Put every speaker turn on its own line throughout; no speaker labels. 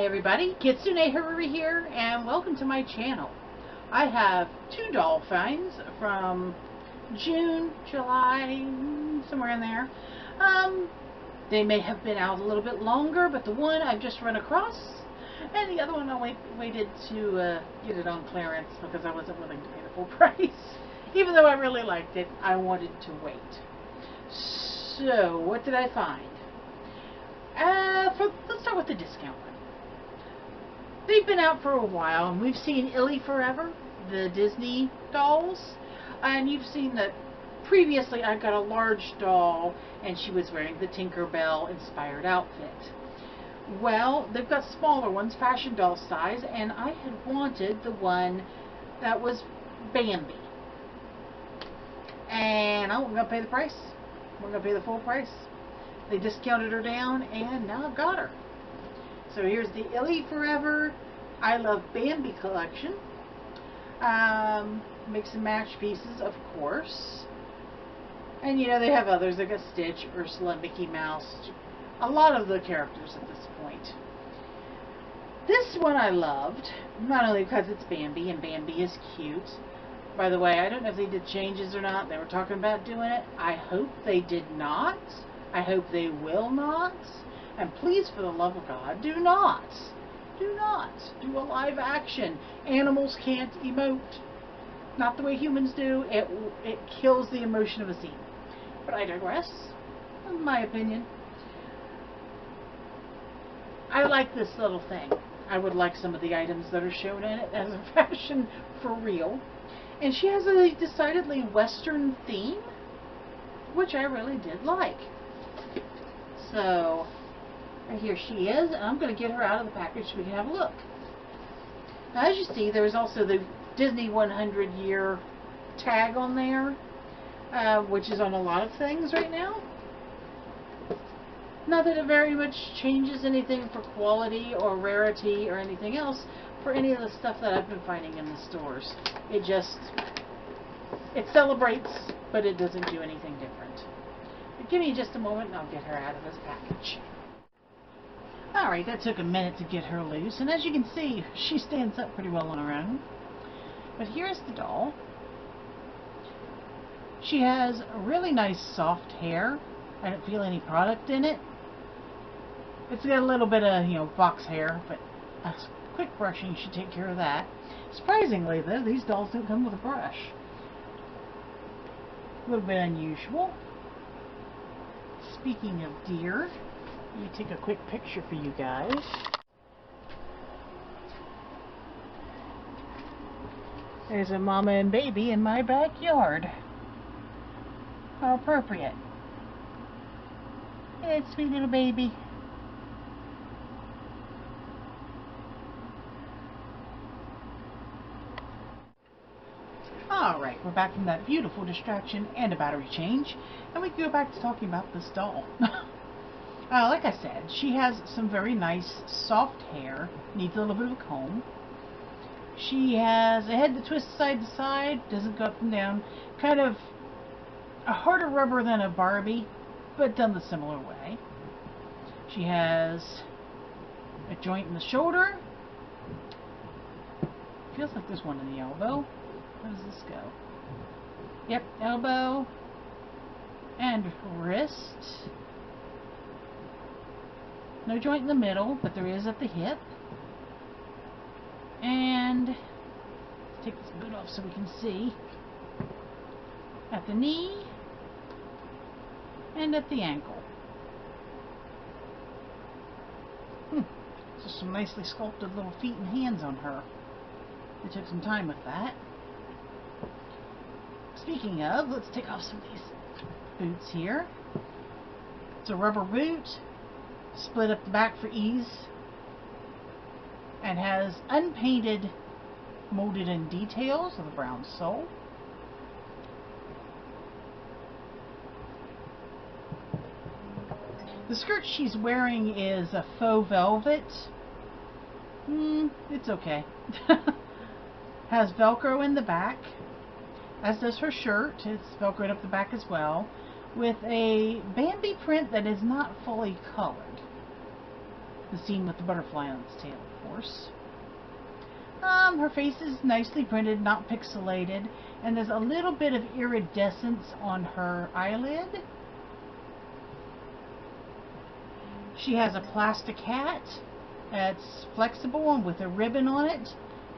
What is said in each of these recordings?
everybody, Kitsune Haruri here, and welcome to my channel. I have two doll finds from June, July, somewhere in there. They may have been out a little bit longer, but the one I've just run across, and the other one I waited to get it on clearance because I wasn't willing to pay the full price. Even though I really liked it, I wanted to wait. So, what did I find? Let's start with the discount one. They've been out for a while, and we've seen Ily Forever, the Disney dolls, and you've seen that previously I got a large doll, and she was wearing the Tinkerbell inspired outfit. Well, they've got smaller ones, fashion doll size, and I had wanted the one that was Bambi. And I'm going to pay the price. We're going to pay the full price. They discounted her down, and now I've got her. So here's the Ily Forever I Love Bambi collection. Mix and match pieces, of course. And you know, they have others. They've got Stitch, Ursula, Mickey Mouse. A lot of the characters at this point. This one I loved, not only because it's Bambi, and Bambi is cute. By the way, I don't know if they did changes or not. They were talking about doing it. I hope they did not. I hope they will not. And please, for the love of God, do not do a live action. Animals can't emote. Not the way humans do. It kills the emotion of a scene. But I digress. In my opinion. I like this little thing. I would like some of the items that are shown in it as a fashion for real. And she has a decidedly Western theme, which I really did like. So, right here she is, and I'm going to get her out of the package so we can have a look. Now, as you see, there's also the Disney 100 year tag on there, which is on a lot of things right now. Not that it very much changes anything for quality or rarity or anything else for any of the stuff that I've been finding in the stores. It celebrates, but it doesn't do anything different. But give me just a moment and I'll get her out of this package. Alright, that took a minute to get her loose, and as you can see, she stands up pretty well on her own. But here's the doll. She has really nice soft hair. I don't feel any product in it. It's got a little bit of, box hair, but a quick brushing should take care of that. Surprisingly, though, these dolls don't come with a brush. A little bit unusual. Speaking of deer, let me take a quick picture for you guys. There's a mama and baby in my backyard. How appropriate. Hey, sweet little baby. Alright, we're back from that beautiful distraction and a battery change, and we can go back to talking about this doll. Like I said, she has some very nice soft hair, needs a little bit of a comb. She has a head that twists side to side, doesn't go up and down, kind of a harder rubber than a Barbie, but done the similar way. She has a joint in the shoulder. Feels like there's one in the elbow. How does this go? Yep, elbow and wrist. No joint in the middle, but there is at the hip. And take this boot off so we can see. At the knee and at the ankle. Just some nicely sculpted little feet and hands on her. They took some time with that. Speaking of, let's take off some of these boots here. It's a rubber boot, split up the back for ease, and has unpainted molded in details of the brown sole. The skirt she's wearing is a faux velvet. It's okay. Has Velcro in the back, as does her shirt. It's Velcroed up the back as well, with a Bambi print that is not fully colored. the scene with the butterfly on its tail, of course. Her face is nicely printed, not pixelated, and there's a little bit of iridescence on her eyelid. She has a plastic hat that's flexible and with a ribbon on it.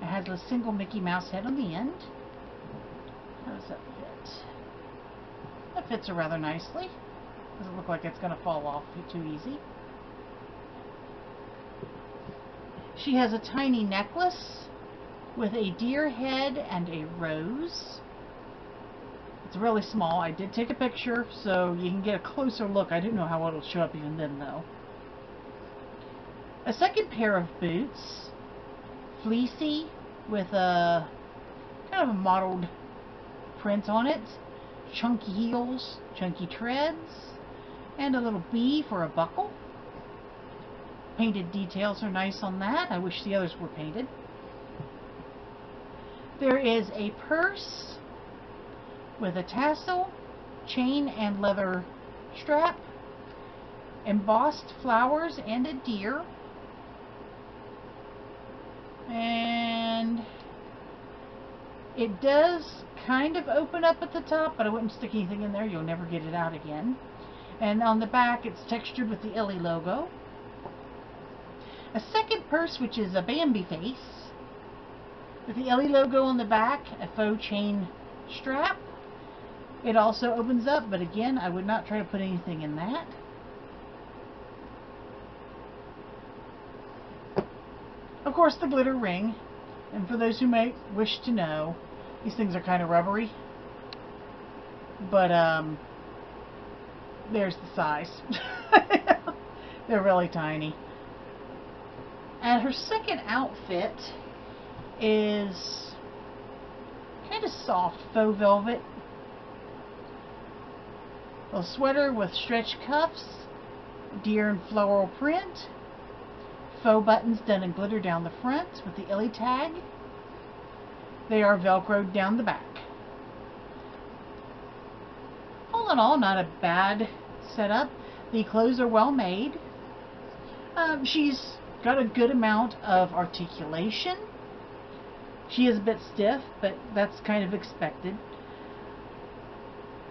It has a single Mickey Mouse head on the end. How does that fit? That fits her rather nicely. Doesn't look like it's going to fall off too easy. She has a tiny necklace with a deer head and a rose. It's really small. I did take a picture so you can get a closer look. I don't know how it'll show up even then though. A second pair of boots, fleecy with a kind of a mottled print on it, chunky heels, chunky treads, and a little bee for a buckle. Painted details are nice on that. I wish the others were painted. There is a purse with a tassel, chain, and leather strap, embossed flowers, and a deer. And it does kind of open up at the top, but I wouldn't stick anything in there. You'll never get it out again. And on the back, it's textured with the Ily logo. A second purse, which is a Bambi face, with the Ily logo on the back, a faux chain strap. It also opens up, but again, I would not try to put anything in that. Of course, the glitter ring. And for those who may wish to know, these things are kind of rubbery. But, there's the size. They're really tiny. And her second outfit is kind of soft faux velvet. A sweater with stretch cuffs, deer and floral print, faux buttons done in glitter down the front with the Ily tag. They are velcroed down the back. All in all, not a bad setup. The clothes are well made. She's got a good amount of articulation. She is a bit stiff, but that's kind of expected.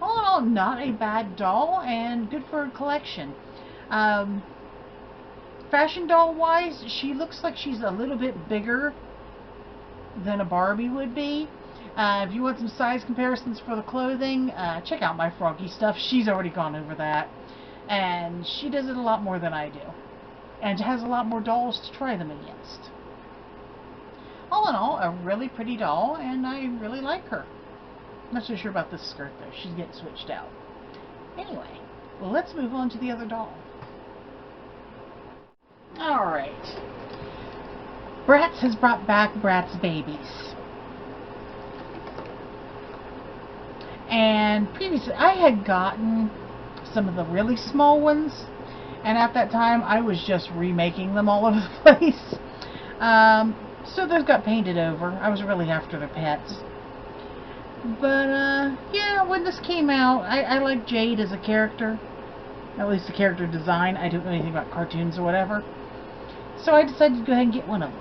All in all, not a bad doll and good for a collection. Fashion doll wise, she looks like she's a little bit bigger than a Barbie would be. If you want some size comparisons for the clothing, check out my Froggy stuff. She's already gone over that. And she does it a lot more than I do. And has a lot more dolls to try them against. All in all, a really pretty doll, and I really like her. I'm not so sure about this skirt though. She's getting switched out. Anyway, well, let's move on to the other doll. Alright. Bratz has brought back Bratz Babys. And previously, I had gotten some of the really small ones, and at that time, I was just remaking them all over the place. So those got painted over. I was really after their pets. But, yeah, when this came out, I like Jade as a character. At least the character design. I don't know anything about cartoons or whatever. So I decided to go ahead and get one of them.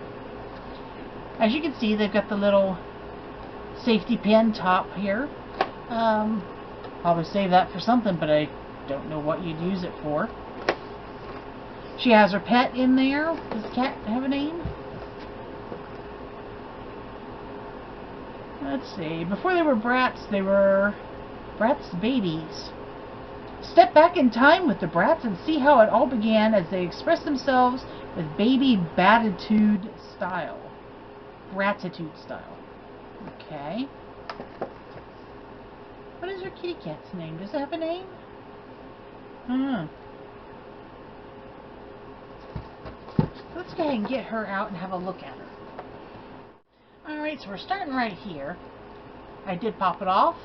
As you can see, they've got the little safety pin top here. Probably save that for something, but I don't know what you'd use it for. She has her pet in there. Does the cat have a name? Let's see. Before they were Bratz, they were Bratz Babys. Step back in time with the Bratz and see how it all began as they express themselves with baby Batitude style. Bratitude style. Okay. What is her kitty cat's name? Does it have a name? Let's go ahead and get her out and have a look at her. Alright, so we're starting right here. I did pop it off.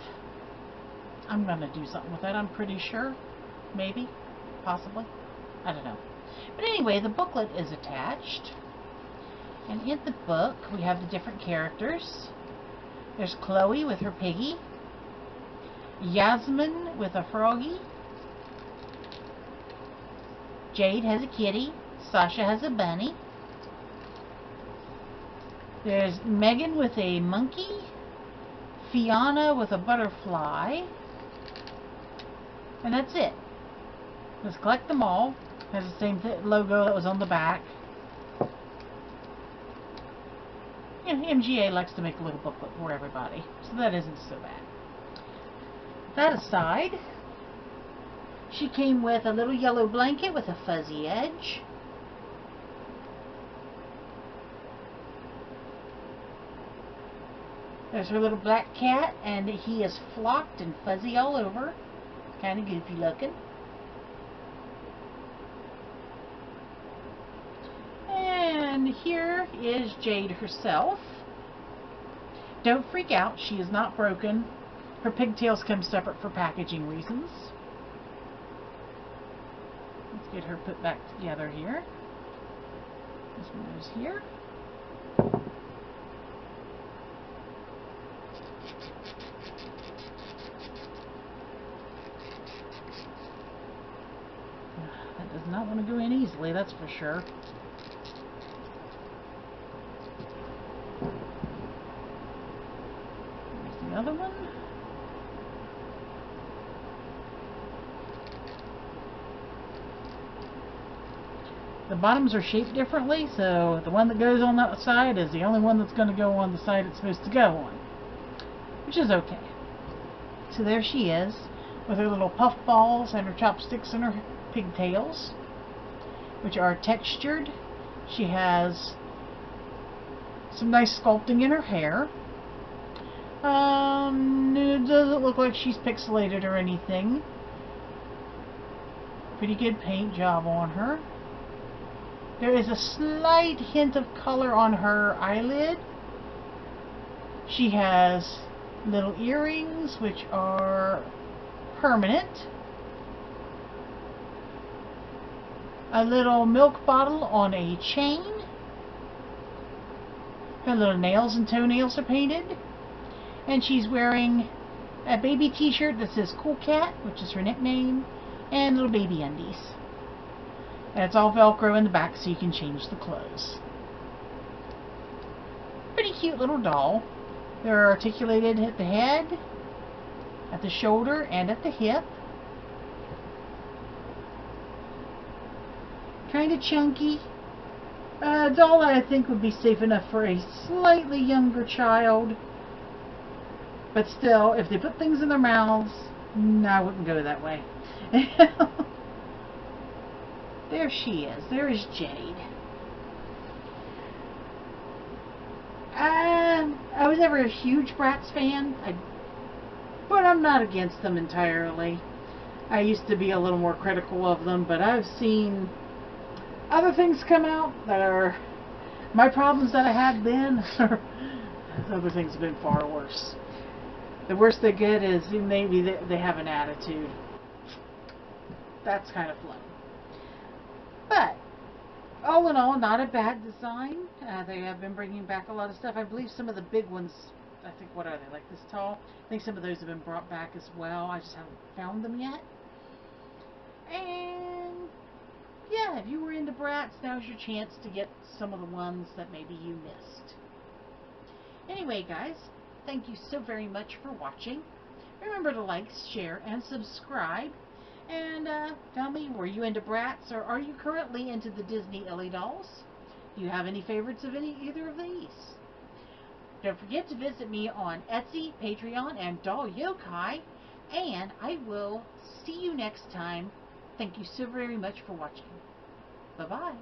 I'm going to do something with that, I'm pretty sure. Maybe. Possibly. I don't know. But anyway, the booklet is attached. And in the book, we have the different characters. There's Chloe with her piggy. Yasmin with a froggy. Jade has a kitty. Sasha has a bunny. There's Megan with a monkey. Fiona with a butterfly. And that's it. Let's collect them all. Has the same logo that was on the back. Yeah, MGA likes to make a little booklet for everybody, so that isn't so bad. That aside, she came with a little yellow blanket with a fuzzy edge. There's her little black cat, and he is flocked and fuzzy all over. Kind of goofy looking. And here is Jade herself. Don't freak out, she is not broken. Her pigtails come separate for packaging reasons. Let's get her put back together here. This one goes here. That does not want to go in easily, that's for sure. There's the other one. The bottoms are shaped differently, so the one that goes on that side is the only one that's going to go on the side it's supposed to go on. Which is okay. So there she is, with her little puff balls and her chopsticks and her pigtails, which are textured. She has some nice sculpting in her hair. It doesn't look like she's pixelated or anything. Pretty good paint job on her. There is a slight hint of color on her eyelid. She has little earrings, which are permanent. A little milk bottle on a chain. Her little nails and toenails are painted. And she's wearing a baby t-shirt that says Cool Cat, which is her nickname, and little baby undies. And it's all Velcro in the back so you can change the clothes. Pretty cute little doll. They're articulated at the head, at the shoulder, and at the hip. Kind of chunky. A doll I think would be safe enough for a slightly younger child. But still, if they put things in their mouths, no, I wouldn't go that way. There she is. There is Jade. I was never a huge Bratz fan, but I'm not against them entirely. I used to be a little more critical of them, but I've seen other things come out that are my problems that I had then. Other things have been far worse. The worst they get is maybe they have an attitude. That's kind of fun. But, all in all, not a bad design. They have been bringing back a lot of stuff. I believe some of the big ones, I think, what are they, like this tall? I think some of those have been brought back as well. I just haven't found them yet. And, yeah, if you were into Bratz, now's your chance to get some of the ones that maybe you missed. Anyway, guys, thank you so very much for watching. Remember to like, share, and subscribe. And tell me, were you into Bratz, or are you currently into the Disney Ily dolls? Do you have any favorites of either of these? Don't forget to visit me on Etsy, Patreon, and Doll Yokai. And I will see you next time. Thank you so very much for watching. Bye-bye.